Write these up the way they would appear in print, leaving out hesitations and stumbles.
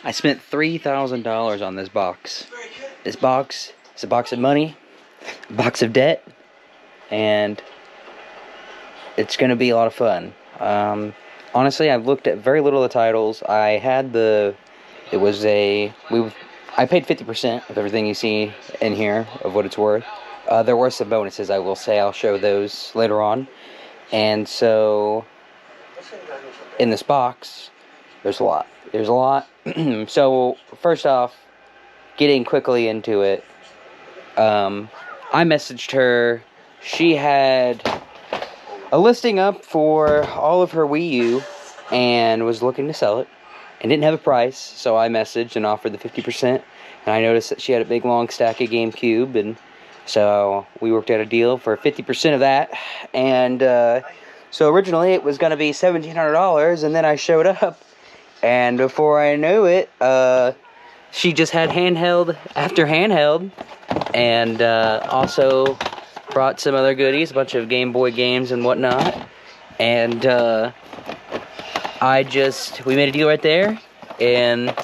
I spent $3,000 on this box. This box is a box of money, a box of debt, and it's going to be a lot of fun. Honestly, I've looked at very little of the titles. I paid 50% of everything you see in here of what it's worth. There were some bonuses, I will say. I'll show those later on. And so, in this box, there's a lot. So, first off, getting quickly into it, I messaged her. She had a listing up for all of her Wii U and was looking to sell it and didn't have a price, so I messaged and offered the 50%, and I noticed that she had a big long stack of GameCube, and so we worked out a deal for 50% of that. And so originally it was going to be $1,700, and then I showed up, and before I knew it, she just had handheld after handheld, and also brought some other goodies, a bunch of Game Boy games and whatnot, and we made a deal right there, and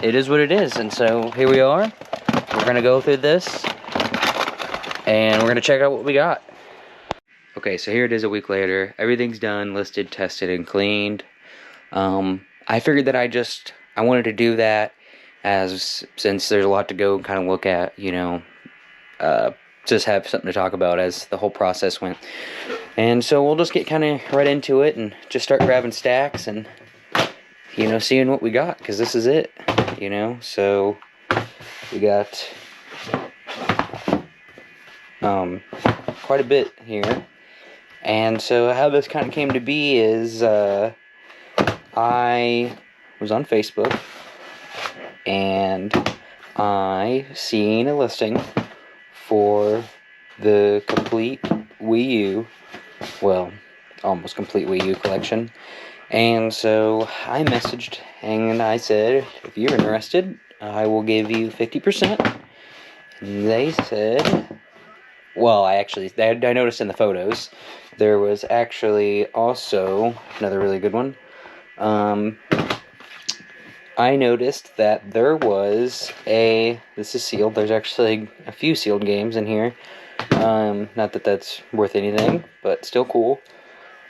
it is what it is. And so here we are. We're gonna go through this, and we're gonna check out what we got. Okay, so here it is a week later. Everything's done, listed, tested, and cleaned. I figured that I wanted to do that since there's a lot to go and kind of look at, just have something to talk about as the whole process went. And so we'll just get kind of right into it and just start grabbing stacks and, seeing what we got, because this is it, So we got quite a bit here. And so how this kind of came to be is I was on Facebook and I seen a listing for the complete Wii U, well, almost complete Wii U collection. And so I messaged and I said, if you're interested, I will give you 50%. And they said, well, I noticed in the photos, there was actually also another really good one. I noticed that there was this is sealed, there's actually a few sealed games in here. Not that that's worth anything, but still cool.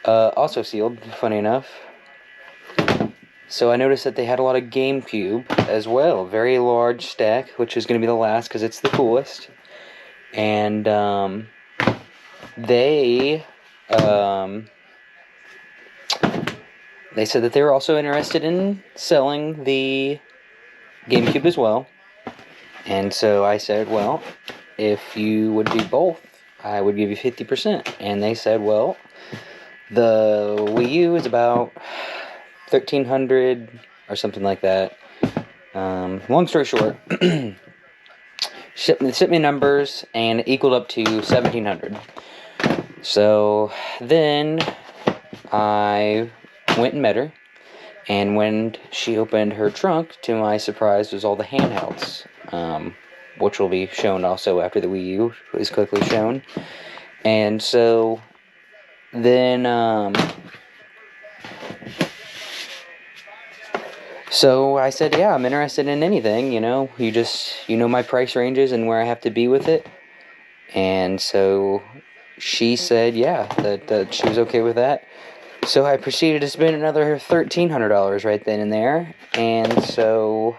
Also sealed, funny enough. So I noticed that they had a lot of GameCube as well. Very large stack, which is going to be the last because it's the coolest. And they said that they were also interested in selling the GameCube as well. And so I said, well, if you would do both, I would give you 50%. And they said, well, the Wii U is about $1,300 or something like that. Long story short, sent me numbers, and it equaled up to $1,700. So then I went and met her, and when she opened her trunk, to my surprise, was all the handhelds, which will be shown also after the Wii U is quickly shown. And so then so I said, yeah, I'm interested in anything, my price ranges and where I have to be with it. And so she said, yeah, that she was okay with that. So I proceeded to spend another $1,300 right then and there. And so,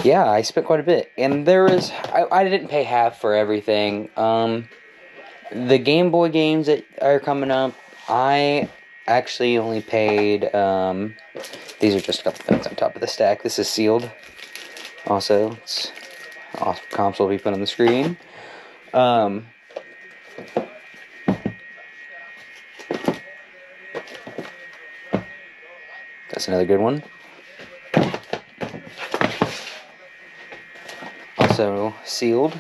yeah, I spent quite a bit. And I didn't pay half for everything. The Game Boy games that are coming up, I actually only paid, these are just a couple things on top of the stack. This is sealed. Also, comps will be put on the screen. That's another good one. Also sealed.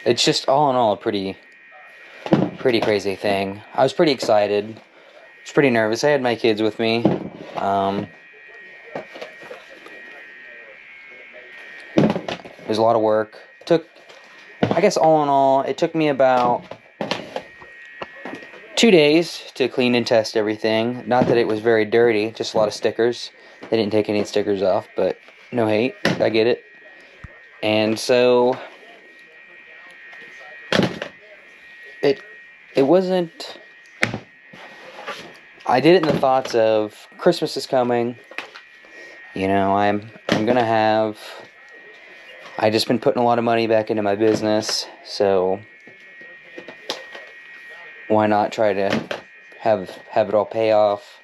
It's just all in all a pretty crazy thing. I was pretty excited. I was pretty nervous. I had my kids with me. It was a lot of work. I guess all in all, it took me about 2 days to clean and test everything. Not that it was very dirty, just a lot of stickers. They didn't take any stickers off, but no hate, I get it. And so it wasn't. I did it in the thoughts of Christmas is coming. You know, I'm gonna have. I just been putting a lot of money back into my business, so why not try to have it all pay off?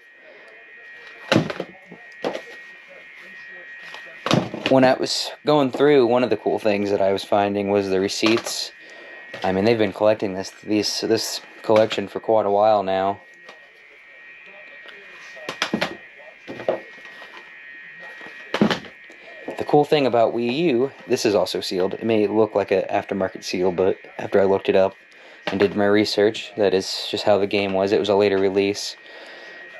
When I was going through, one of the cool things that I was finding was the receipts. I mean, they've been collecting this collection for quite a while now. The cool thing about Wii U, this is also sealed. It may look like an aftermarket seal, but after I looked it up and did my research, that is just how the game was. It was a later release.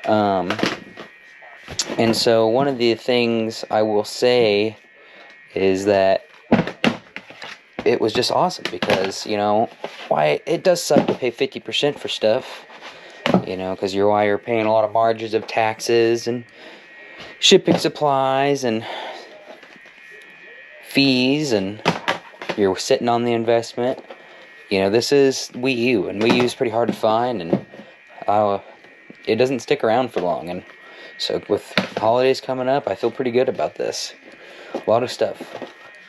And so one of the things I will say is that it was just awesome because, you know, why it does suck to pay 50% for stuff, you know, because you're paying a lot of margins of taxes and shipping supplies and fees, and you're sitting on the investment. You know, this is Wii U, and Wii U is pretty hard to find, and it doesn't stick around for long. And so with holidays coming up, I feel pretty good about this. A lot of stuff.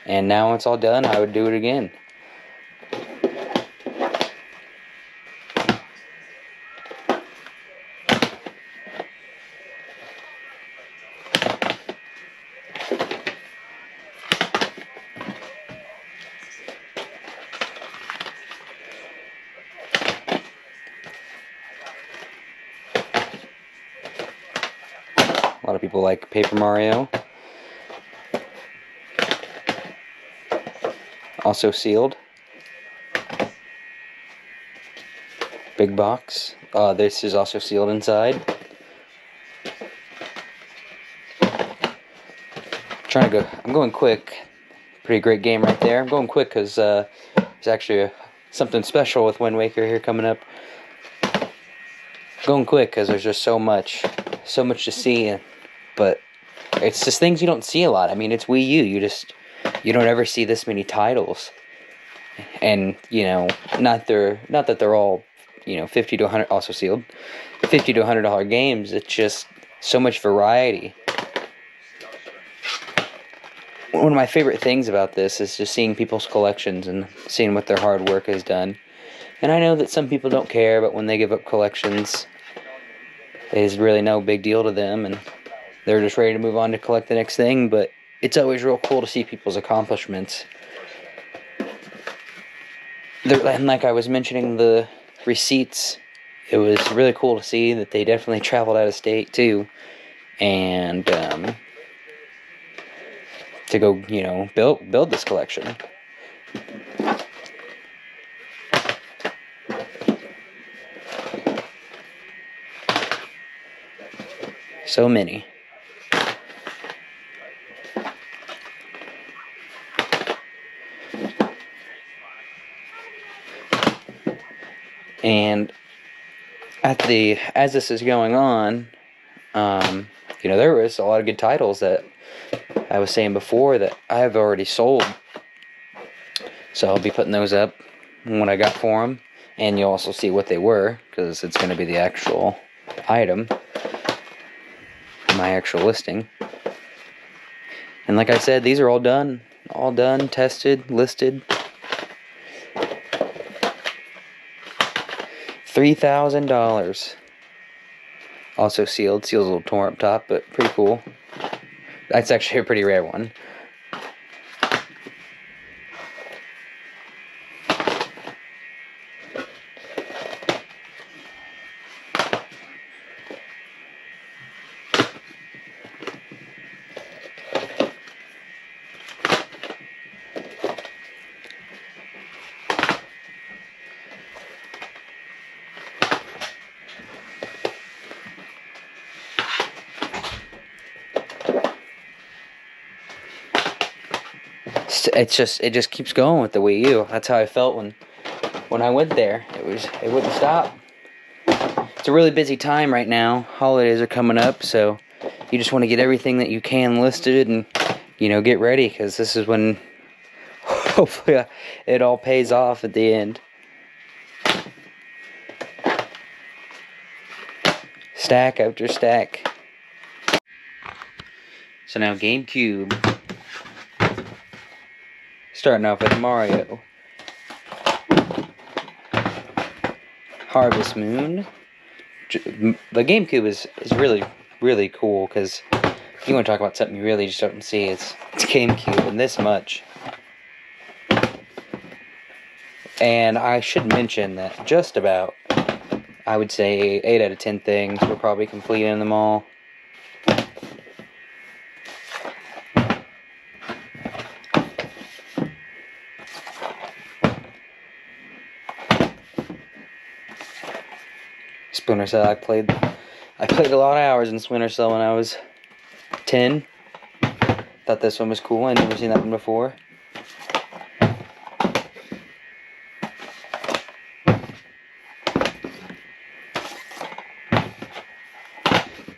And now when it's all done, I would do it again. A lot of people like Paper Mario. Also sealed. Big box. This is also sealed inside. I'm going quick. Pretty great game right there. I'm going quick because there's actually something special with Wind Waker here coming up. Going quick because there's just so much to see, but it's just things you don't see a lot. I mean, it's Wii U. You don't ever see this many titles, and you know, not that they're all, you know, $50 to $100, also sealed, $50 to $100 games. It's just so much variety. One of my favorite things about this is just seeing people's collections and seeing what their hard work has done. And I know that some people don't care, but when they give up collections, it is really no big deal to them, and they're just ready to move on to collect the next thing. But it's always real cool to see people's accomplishments. And like I was mentioning, the receipts, it was really cool to see that they definitely traveled out of state too, and to go, you know, build this collection. So many. And as this is going on, you know, there was a lot of good titles that I was saying before that I have already sold. So I'll be putting those up when I got for them, and you'll also see what they were, because it's going to be the actual item, my actual listing. And like I said, these are all done, tested, listed. $3,000. Also sealed. Seal's a little torn up top, but pretty cool. That's actually a pretty rare one. It just keeps going with the Wii U. That's how I felt when I went there. It wouldn't stop. It's a really busy time right now. Holidays are coming up, so you just want to get everything that you can listed and, you know, get ready, because this is when hopefully it all pays off at the end. Stack after stack. So now GameCube. Starting off with Mario. Harvest Moon. The GameCube is really, really cool, because you want to talk about something you really just don't see. It's GameCube and this much. And I should mention that just about, I would say 8 out of 10 things we're probably completing them all. Splinter Cell, I played a lot of hours in Splinter Cell when I was 10. Thought this one was cool. I'd never seen that one before.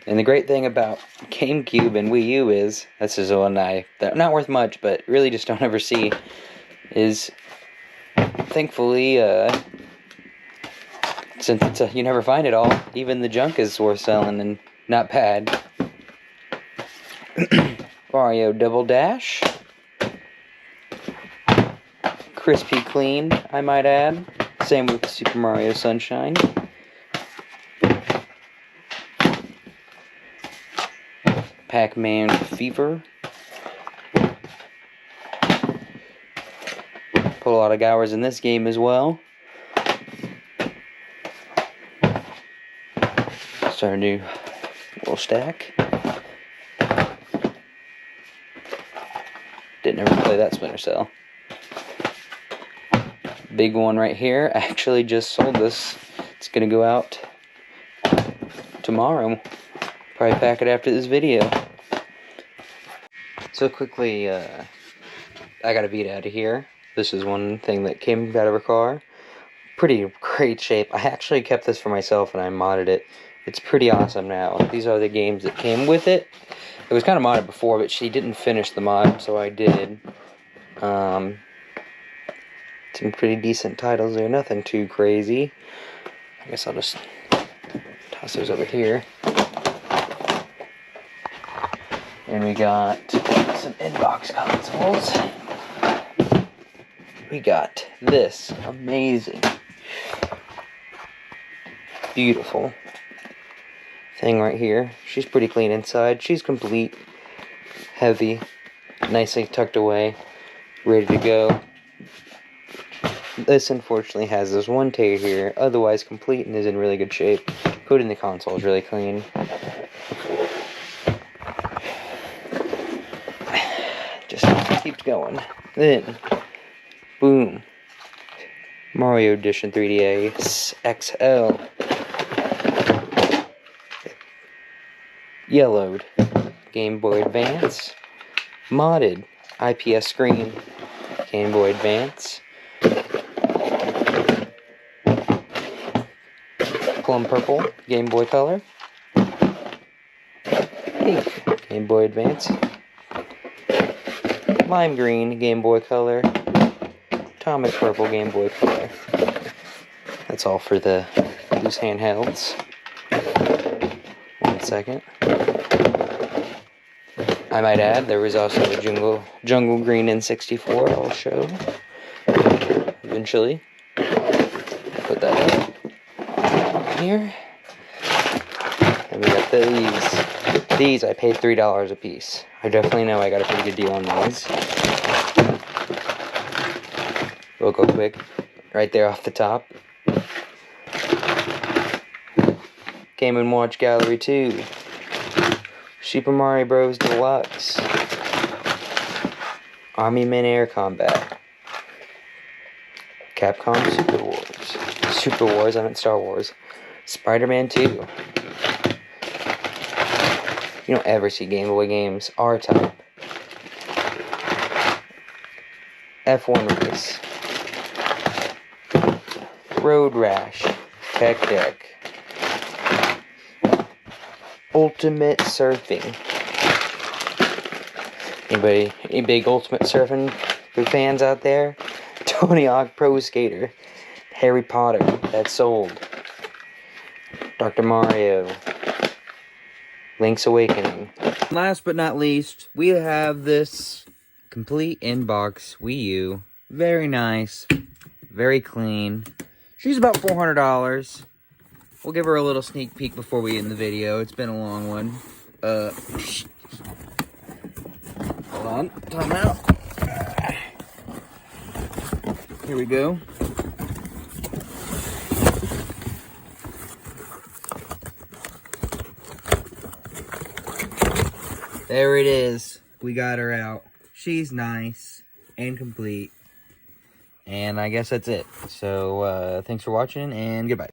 And the great thing about GameCube and Wii U is, this is the one that not worth much, but really just don't ever see, is thankfully, since you never find it all, even the junk is worth selling and not bad. Mario Double Dash. Crispy clean, I might add. Same with Super Mario Sunshine. Pac-Man Fever. Put a lot of hours in this game as well. Start a new little stack. Didn't ever play that Splinter Cell. Big one right here. I actually just sold this. It's gonna go out tomorrow. Probably pack it after this video. So quickly, I got a Vita out of here. This is one thing that came out of a car. Pretty great shape. I actually kept this for myself and I modded it. It's pretty awesome now. These are the games that came with it. It was kind of modded before, but she didn't finish the mod, so I did. Some pretty decent titles there. Nothing too crazy. I guess I'll just toss those over here. And we got some inbox consoles. We got this amazing, beautiful thing right here. She's pretty clean inside. She's complete, heavy, nicely tucked away, ready to go. This unfortunately has this one tear here, otherwise complete and is in really good shape. Including the console is really clean. Just keeps going. Then, boom. Mario Edition 3DS XL. Yellowed Game Boy Advance. Modded IPS screen Game Boy Advance. Plum Purple Game Boy Color. Pink Game Boy Advance. Lime Green Game Boy Color. Atomic Purple Game Boy Color. That's all for the loose handhelds. 1 second. I might add, there was also a Jungle Green N64 I'll show eventually. Put that up here. And we got these. These I paid $3 a piece. I definitely know I got a pretty good deal on these. We'll go quick. Right there off the top. Game & Watch Gallery 2. Super Mario Bros. Deluxe. Army Men Air Combat. Capcom Super Wars. Super Wars, I meant Star Wars. Spider-Man 2. You don't ever see Game Boy games R-Type. F1 Race. Road Rash. Tech Deck. Ultimate Surfing. Any big Ultimate Surfing fans out there? Tony Hawk Pro Skater. Harry Potter, that's sold. Dr. Mario. Link's Awakening. Last but not least, we have this complete inbox Wii U. Very nice. Very clean. She's about $400. We'll give her a little sneak peek before we end the video. It's been a long one. Hold on. Time out. Here we go. There it is. We got her out. She's nice and complete. And I guess that's it. So, thanks for watching and goodbye.